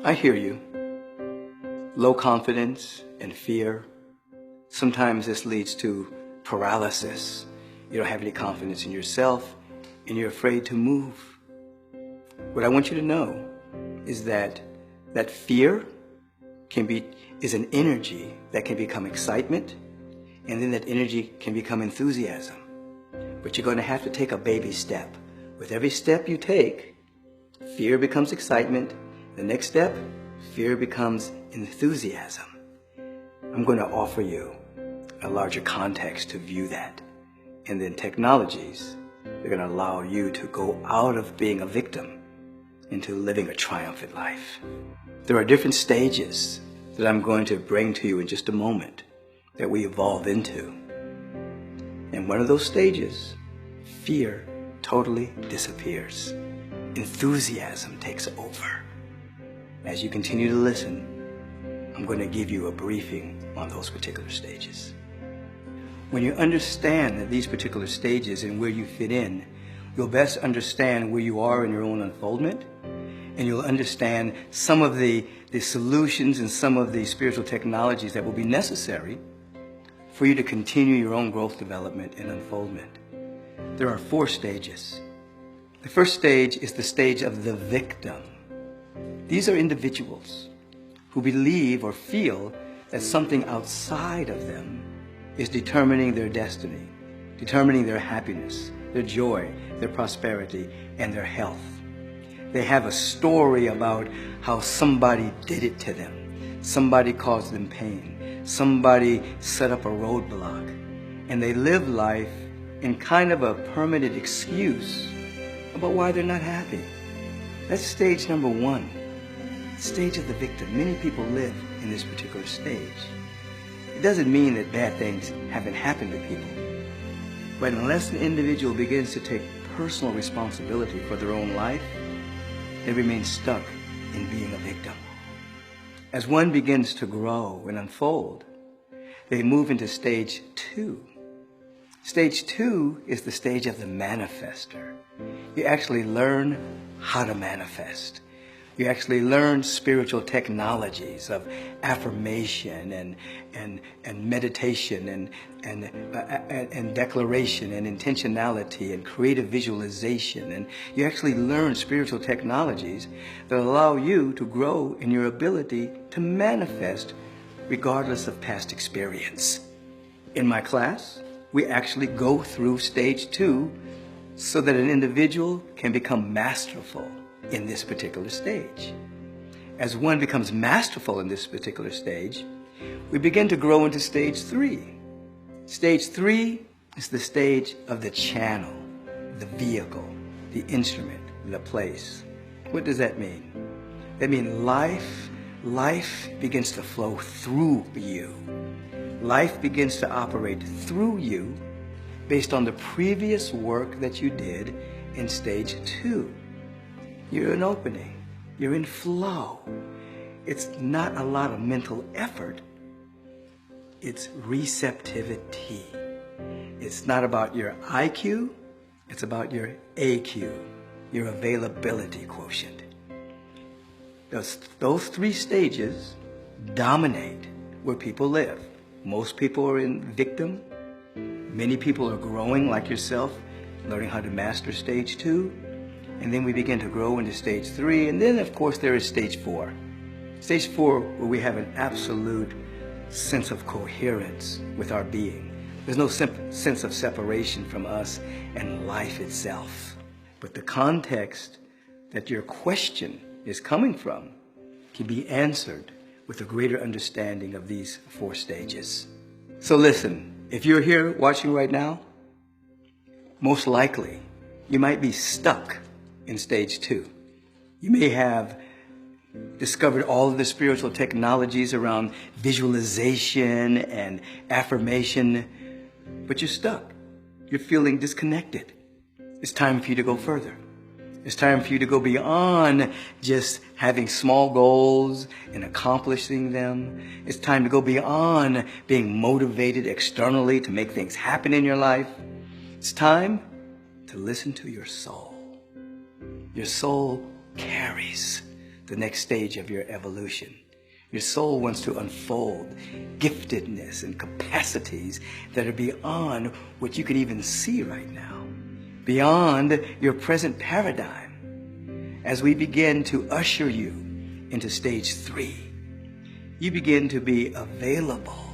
I hear you. Low confidence and fear. Sometimes this leads to paralysis. You don't have any confidence in yourself and you're afraid to move. What I want you to know is that fear is an energy that can become excitement, and then that energy can become enthusiasm. But you're going to have to take a baby step. With every step you take, fear becomes excitement. The next step, fear becomes enthusiasm. I'm going to offer you a larger context to view that. And then technologies are going to allow you to go out of being a victim into living a triumphant life. There are different stages that I'm going to bring to you in just a moment that we evolve into. And one of those stages, fear totally disappears. Enthusiasm takes over. As you continue to listen, I'm going to give you a briefing on those particular stages. When you understand these particular stages and where you fit in, you'll best understand where you are in your own unfoldment, and you'll understand some of the solutions and some of the spiritual technologies that will be necessary for you to continue your own growth, development, and unfoldment. There are 4 stages. The first stage is the stage of the victim. These are individuals who believe or feel that something outside of them is determining their destiny, determining their happiness, their joy, their prosperity, and their health. They have a story about how somebody did it to them. Somebody caused them pain. Somebody set up a roadblock. And they live life in kind of a permanent excuse about why they're not happy. That's stage number 1. Stage of the victim. Many people live in this particular stage. It doesn't mean that bad things haven't happened to people. But unless an individual begins to take personal responsibility for their own life, they remain stuck in being a victim. As one begins to grow and unfold, they move into stage 2. Stage 2 is the stage of the manifester. You actually learn how to manifest. You actually learn spiritual technologies of affirmation and meditation and declaration and intentionality and creative visualization. And you actually learn spiritual technologies that allow you to grow in your ability to manifest regardless of past experience. In my class, we actually go through stage 2 so that an individual can become masterful in this particular stage. As one becomes masterful in this particular stage, we begin to grow into stage 3. Stage 3 is the stage of the channel, the vehicle, the instrument, the place. What does that mean? That means life begins to flow through you. Life begins to operate through you based on the previous work that you did in stage 2. You're in opening. You're in flow. It's not a lot of mental effort. It's receptivity. It's not about your IQ. It's about your AQ, your availability quotient. Those 3 stages dominate where people live. Most people are in victim. Many people are growing like yourself, learning how to master stage 2. And then we begin to grow into stage 3. And then, of course, there is stage 4. Stage 4, where we have an absolute sense of coherence with our being. There's no sense of separation from us and life itself. But the context that your question is coming from can be answered with a greater understanding of these 4 stages. So listen, if you're here watching right now, most likely you might be stuck in stage 2. You may have discovered all of the spiritual technologies around visualization and affirmation, but you're stuck. You're feeling disconnected. It's time for you to go further. It's time for you to go beyond just having small goals and accomplishing them. It's time to go beyond being motivated externally to make things happen in your life. It's time to listen to your soul. Your soul carries the next stage of your evolution. Your soul wants to unfold giftedness and capacities that are beyond what you can even see right now, beyond your present paradigm. As we begin to usher you into stage 3, you begin to be available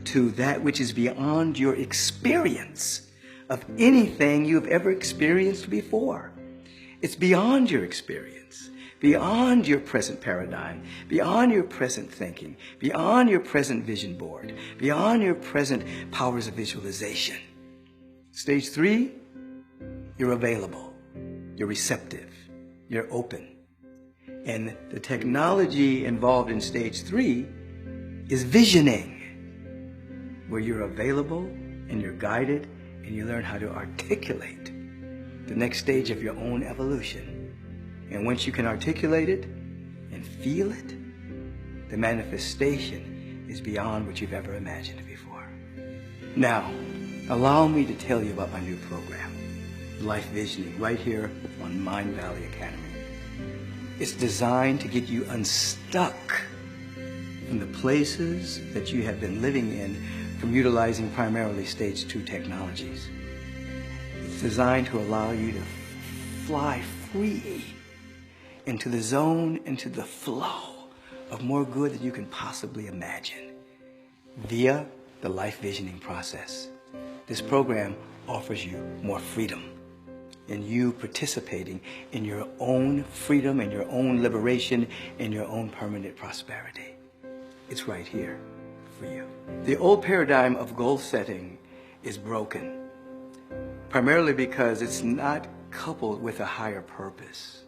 to that which is beyond your experience of anything you've ever experienced before. It's beyond your experience, beyond your present paradigm, beyond your present thinking, beyond your present vision board, beyond your present powers of visualization. Stage 3, you're available, you're receptive, you're open. And the technology involved in stage 3 is visioning, where you're available and you're guided and you learn how to articulate the next stage of your own evolution. And once you can articulate it and feel it, the manifestation is beyond what you've ever imagined before. Now, allow me to tell you about my new program, Life Visioning, right here on Mind Valley Academy. It's designed to get you unstuck from the places that you have been living in from utilizing primarily stage 2 technologies. It's designed to allow you to fly free into the zone, into the flow of more good than you can possibly imagine via the life visioning process. This program offers you more freedom in you participating in your own freedom and your own liberation and your own permanent prosperity. It's right here for you. The old paradigm of goal setting is broken, primarily because it's not coupled with a higher purpose.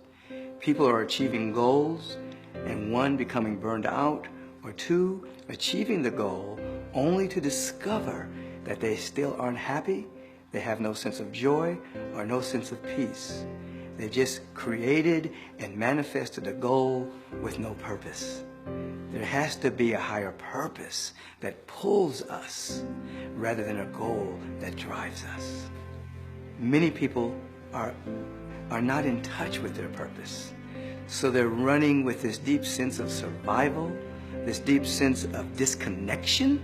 People are achieving goals, and 1, becoming burned out, or 2, achieving the goal only to discover that they still aren't happy, they have no sense of joy, or no sense of peace. They've just created and manifested a goal with no purpose. There has to be a higher purpose that pulls us rather than a goal that drives us. Many people are not in touch with their purpose. So they're running with this deep sense of survival, this deep sense of disconnection.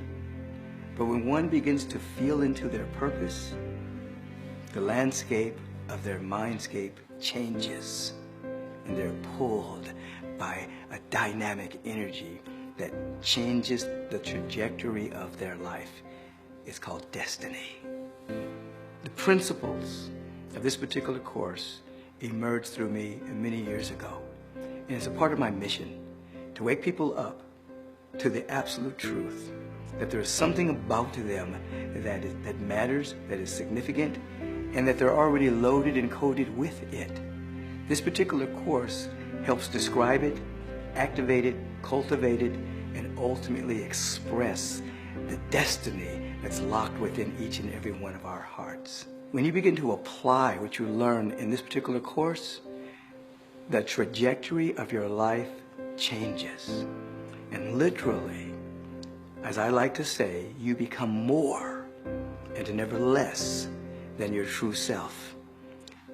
But when one begins to feel into their purpose, the landscape of their mindscape changes, and they're pulled by a dynamic energy that changes the trajectory of their life. It's called destiny. The principles of this particular course emerged through me many years ago. And it's a part of my mission to wake people up to the absolute truth that there is something about them that matters, that is significant, and that they're already loaded and coded with it. This particular course helps describe it, activate it, cultivate it, and ultimately express the destiny that's locked within each and every one of our hearts. When you begin to apply what you learn in this particular course, the trajectory of your life changes. And literally, as I like to say, you become more and never less than your true self.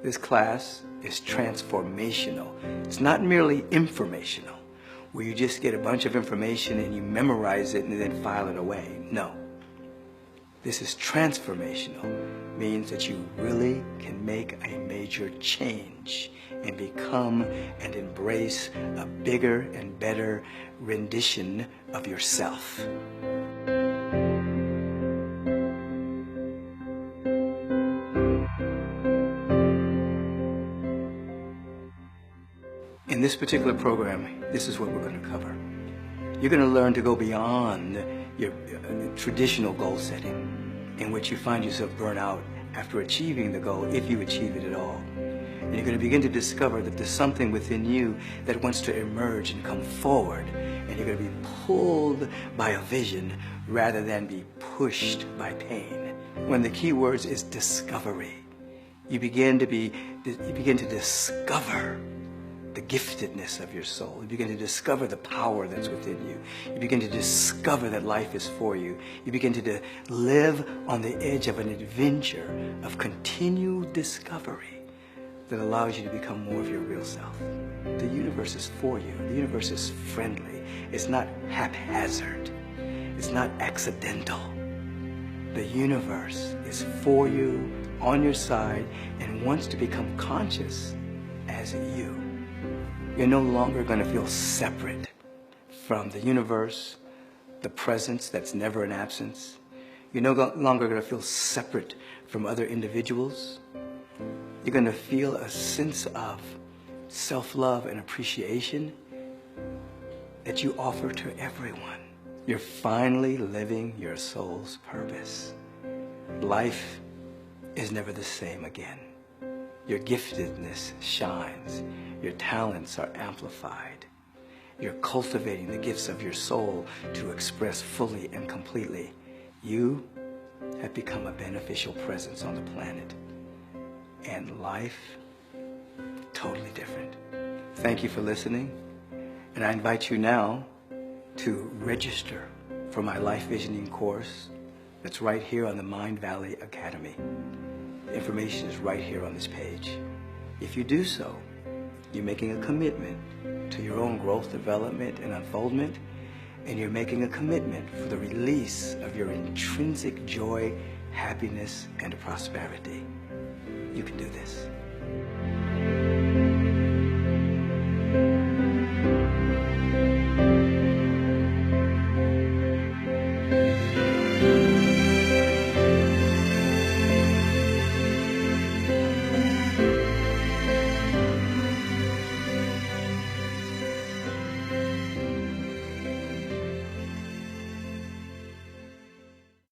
This class is transformational. It's not merely informational, where you just get a bunch of information and you memorize it and then file it away. No. This is transformational, means that you really can make a major change and become and embrace a bigger and better rendition of yourself. In this particular program, this is what we're going to cover. You're going to learn to go beyond your traditional goal setting, in which you find yourself burnt out after achieving the goal, if you achieve it at all. And you're going to begin to discover that there's something within you that wants to emerge and come forward. And you're going to be pulled by a vision rather than be pushed by pain. One of the key words is discovery. You begin to discover the giftedness of your soul. You begin to discover the power that's within you. You begin to discover that life is for you. You begin to live on the edge of an adventure of continued discovery that allows you to become more of your real self. The universe is for you. The universe is friendly. It's not haphazard. It's not accidental. The universe is for you, on your side, and wants to become conscious as you. You're no longer going to feel separate from the universe, the presence that's never an absence. You're no longer going to feel separate from other individuals. You're going to feel a sense of self-love and appreciation that you offer to everyone. You're finally living your soul's purpose. Life is never the same again. Your giftedness shines. Your talents are amplified. You're cultivating the gifts of your soul to express fully and completely. You have become a beneficial presence on the planet. And life, totally different. Thank you for listening. And I invite you now to register for my life visioning course that's right here on the Mind Valley Academy. The information is right here on this page. If you do so, you're making a commitment to your own growth, development, and unfoldment, and you're making a commitment for the release of your intrinsic joy, happiness, and prosperity. You can do this.